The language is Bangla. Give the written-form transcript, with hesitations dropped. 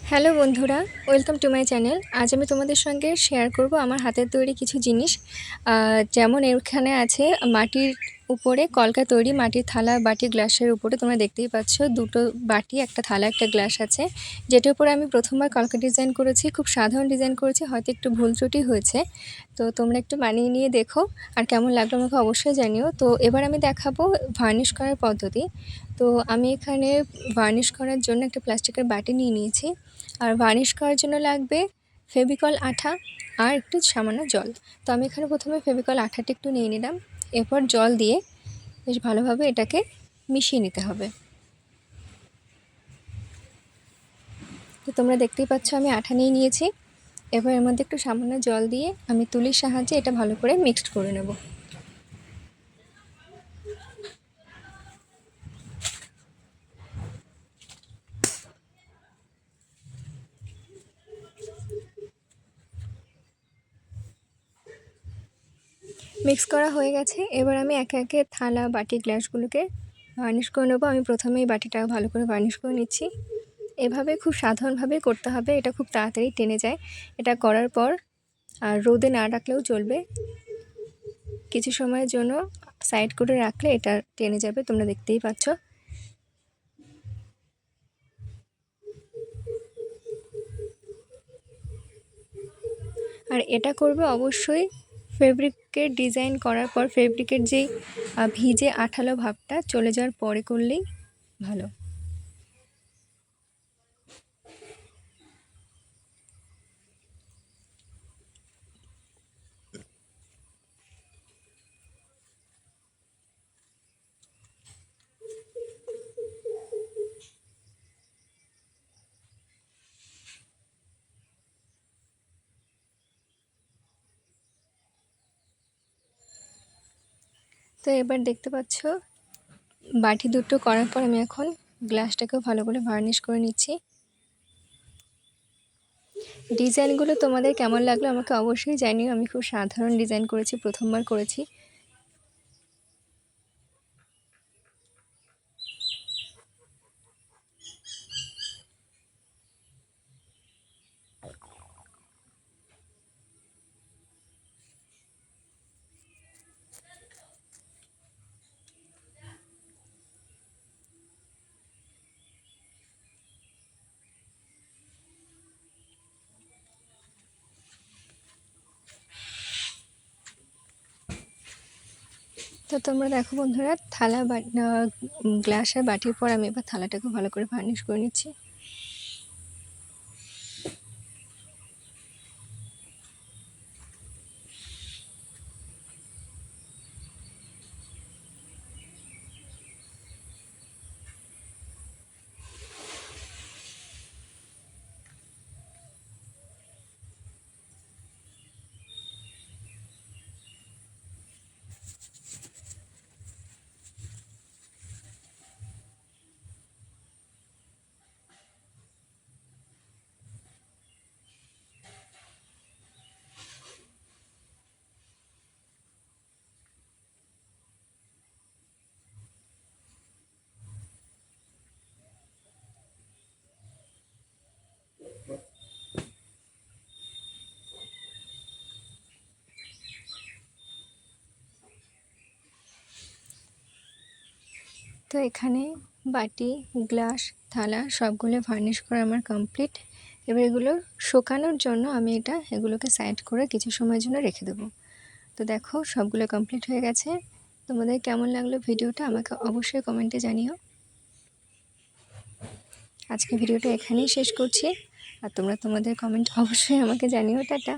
হ্যালো বন্ধুরা, ওয়েলকাম টু মাই চ্যানেল। আজ আমি তোমাদের সঙ্গে শেয়ার করব আমার হাতের তৈরি কিছু জিনিস। যেমন এখানে আছে মাটির উপরে কলকা তৈরি মাটির থালা, বাটি, গ্লাসের উপরে তোমরা দেখতেই পাচ্ছ দুটো বাটি, একটা থালা, একটা গ্লাস আছে, যেটার উপরে আমি প্রথমবার কলকা ডিজাইন করেছি। খুব সাধারণ ডিজাইন করেছি, হয়তো একটু ভুল ত্রুটি হয়েছে, তো তোমরা একটু মানিয়ে নিয়ে দেখো আর কেমন লাগলো আমাকে অবশ্যই জানিও। তো এবার আমি দেখাবো ভার্নিশ করার পদ্ধতি। তো আমি এখানে ভার্নিশ করার জন্য একটা প্লাস্টিকের বাটি নিয়ে নিয়েছি, আর ভার্নিশ করার জন্য লাগবে ফেভিকল আঠা আর একটু সামান্য জল। তো আমি এখানে প্রথমে ফেভিকল আঠাটা একটু নিয়ে নিলাম, এরপর জল দিয়ে বেশ ভালোভাবে এটাকে মিশিয়ে নিতে হবে। তো তোমরা দেখতেই পাচ্ছ আমি আঠা নিয়ে নিয়েছি, এবার এর মধ্যে একটু সামান্য জল দিয়ে আমি তুলির সাহায্যে এটা ভালো করে মিক্সড করে নেব। মিক্স করা হয়ে গেছে, এবার আমি একে একে থালা, বাটি, গ্লাসগুলোকে ভার্নিশ করে নেবো। আমি প্রথমেই বাটিটা ভালো করে ভার্নিশ করে নিচ্ছি। এভাবে খুব সাধারণভাবেই করতে হবে, এটা খুব তাড়াতাড়ি টেনে যায়। এটা করার পর আর রোদে না রাখলেও চলবে, কিছু সময়ের জন্য সাইড করে রাখলে এটা টেনে যাবে, তোমরা দেখতেই পাচ্ছ। আর এটা করবে অবশ্যই ফেব্রিকের ডিজাইন করার পর, ফেব্রিকের যেই ভিজে আঠালো ভাবটা চলে যাওয়ার পরে করলেই ভালো। তো এবার দেখতে পাচ্ছ বাটি দুটো করার পর আমি এখন গ্লাসটাকেও ভালো করে ভার্নিশ করে নিচ্ছি। ডিজাইনগুলো তোমাদের কেমন লাগলো আমাকে অবশ্যই জানিও। আমি খুব সাধারণ ডিজাইন করেছি, প্রথমবার করেছি। তো তোমরা দেখো বন্ধুরা, থালা গ্লাস আর বাটির পর আমি এবার থালাটাকে ভালো করে ভার্নিশ করে নিচ্ছি। তো এখানে বাটি, গ্লাস, থালা সবগুলো ভার্নিশ করা আমার কমপ্লিট। এবার এগুলো শুকানোর জন্য আমি এগুলোকে সাইড করে কিছু সময়ের জন্য রেখে দেবো। তো দেখো সবগুলো কমপ্লিট হয়ে গেছে। তোমাদের কেমন লাগলো ভিডিওটা আমাকে অবশ্যই কমেন্টে জানিও। আজকে ভিডিওটা এখানেই শেষ করছি, আর তোমরা তোমাদের কমেন্ট অবশ্যই আমাকে জানিও। টাটা।